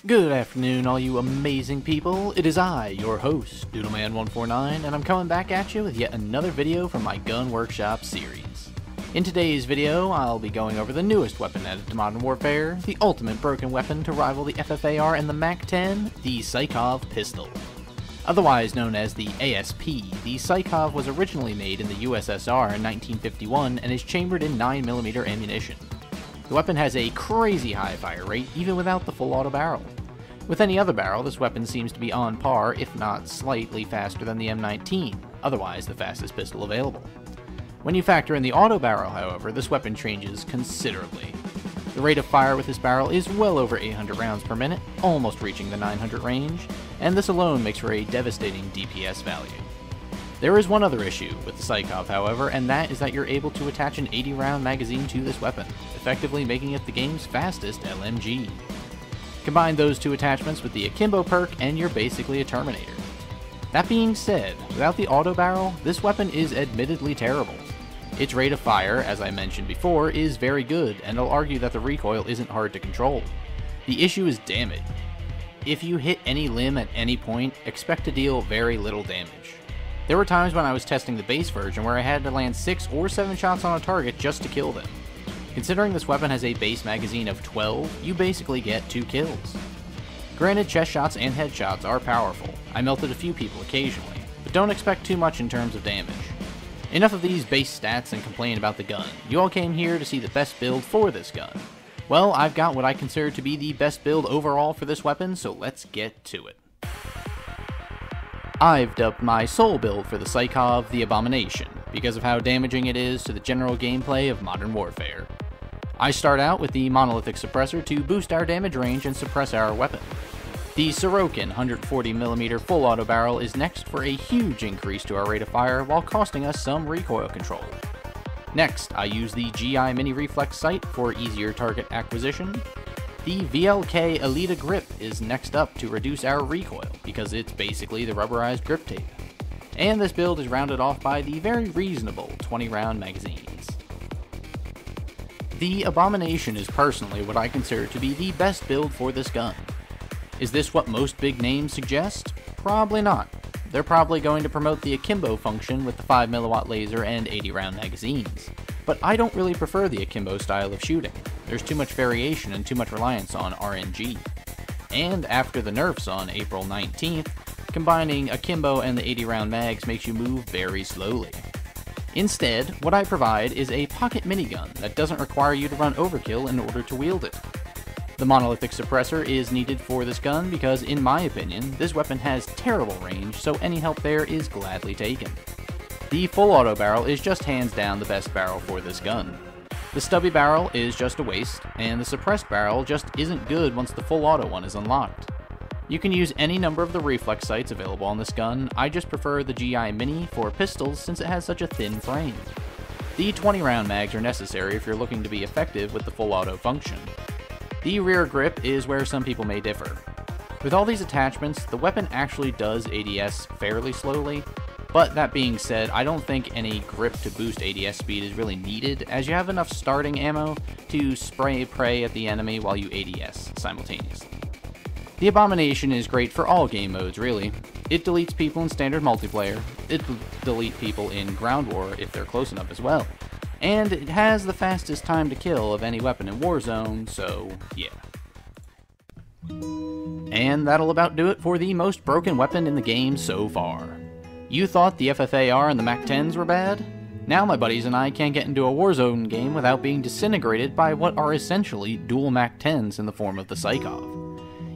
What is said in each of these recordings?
Good afternoon, all you amazing people. It is I, your host, Doodleman149, and I'm coming back at you with yet another video from my Gun Workshop series. In today's video, I'll be going over the newest weapon added to Modern Warfare, the ultimate broken weapon to rival the FFAR and the MAC-10, the Sykov pistol. Otherwise known as the ASP, the Sykov was originally made in the USSR in 1951 and is chambered in 9mm ammunition. The weapon has a crazy high fire rate, even without the full auto barrel. With any other barrel, this weapon seems to be on par, if not slightly faster than the M19, otherwise the fastest pistol available. When you factor in the auto barrel, however, this weapon changes considerably. The rate of fire with this barrel is well over 800 rounds per minute, almost reaching the 900 range, and this alone makes for a devastating DPS value. There is one other issue with the Sykov, however, and that is that you're able to attach an 80-round magazine to this weapon, effectively making it the game's fastest LMG. Combine those two attachments with the Akimbo perk and you're basically a Terminator. That being said, without the auto barrel, this weapon is admittedly terrible. Its rate of fire, as I mentioned before, is very good, and I'll argue that the recoil isn't hard to control. The issue is damage. If you hit any limb at any point, expect to deal very little damage. There were times when I was testing the base version where I had to land 6 or 7 shots on a target just to kill them. Considering this weapon has a base magazine of 12, you basically get 2 kills. Granted, chest shots and headshots are powerful. I melted a few people occasionally, but don't expect too much in terms of damage. Enough of these base stats and complain about the gun. You all came here to see the best build for this gun. Well, I've got what I consider to be the best build overall for this weapon, so let's get to it. I've dubbed my sole build for the Sykov the Abomination, because of how damaging it is to the general gameplay of Modern Warfare. I start out with the monolithic suppressor to boost our damage range and suppress our weapon. The Sorokin 140mm full auto barrel is next for a huge increase to our rate of fire while costing us some recoil control. Next, I use the GI mini reflex sight for easier target acquisition. The VLK Elita grip is next up to reduce our recoil, because it's basically the rubberized grip tape. And this build is rounded off by the very reasonable 20-round magazines. The Abomination is personally what I consider to be the best build for this gun. Is this what most big names suggest? Probably not. They're probably going to promote the Akimbo function with the 5mm laser and 80-round magazines. But I don't really prefer the Akimbo style of shooting. There's too much variation and too much reliance on RNG. And after the nerfs on April 19th, combining Akimbo and the 80-round mags makes you move very slowly. Instead, what I provide is a pocket minigun that doesn't require you to run overkill in order to wield it. The monolithic suppressor is needed for this gun because, in my opinion, this weapon has terrible range, so any help there is gladly taken. The full auto barrel is just hands down the best barrel for this gun. The stubby barrel is just a waste, and the suppressed barrel just isn't good once the full auto one is unlocked. You can use any number of the reflex sights available on this gun. I just prefer the GI Mini for pistols since it has such a thin frame. The 20-round mags are necessary if you're looking to be effective with the full auto function. The rear grip is where some people may differ. With all these attachments, the weapon actually does ADS fairly slowly, but that being said, I don't think any grip to boost ADS speed is really needed, as you have enough starting ammo to spray prey at the enemy while you ADS simultaneously. The Abomination is great for all game modes, really. It deletes people in standard multiplayer, it'll delete people in ground war if they're close enough as well, and it has the fastest time to kill of any weapon in Warzone, so yeah. And that'll about do it for the most broken weapon in the game so far. You thought the FFAR and the MAC-10s were bad? Now my buddies and I can't get into a Warzone game without being disintegrated by what are essentially dual MAC-10s in the form of the Sykov.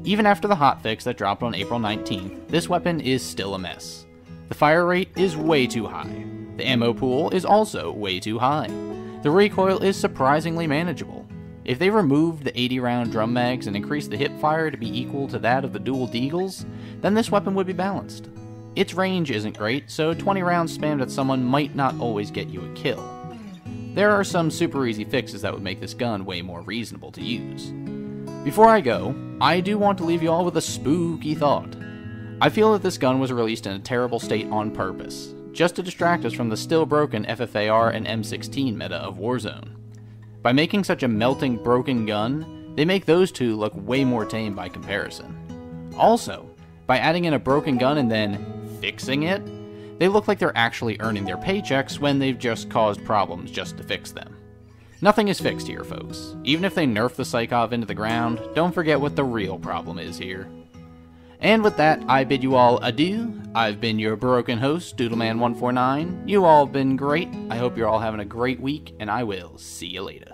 Even after the hotfix that dropped on April 19th, this weapon is still a mess. The fire rate is way too high. The ammo pool is also way too high. The recoil is surprisingly manageable. If they removed the 80-round drum mags and increased the hipfire to be equal to that of the dual deagles, then this weapon would be balanced. Its range isn't great, so 20 rounds spammed at someone might not always get you a kill. There are some super easy fixes that would make this gun way more reasonable to use. Before I go, I do want to leave you all with a spooky thought. I feel that this gun was released in a terrible state on purpose, just to distract us from the still broken FFAR and M16 meta of Warzone. By making such a melting, broken gun, They make those two look way more tame by comparison. Also, by adding in a broken gun and then fixing it, they look like they're actually earning their paychecks when they've just caused problems just to fix them. Nothing is fixed here, folks. Even if they nerf the Sykov into the ground, don't forget what the real problem is here. And with that, I bid you all adieu. I've been your broken host, Doodleman149. You all have been great. I hope you're all having a great week, and I will see you later.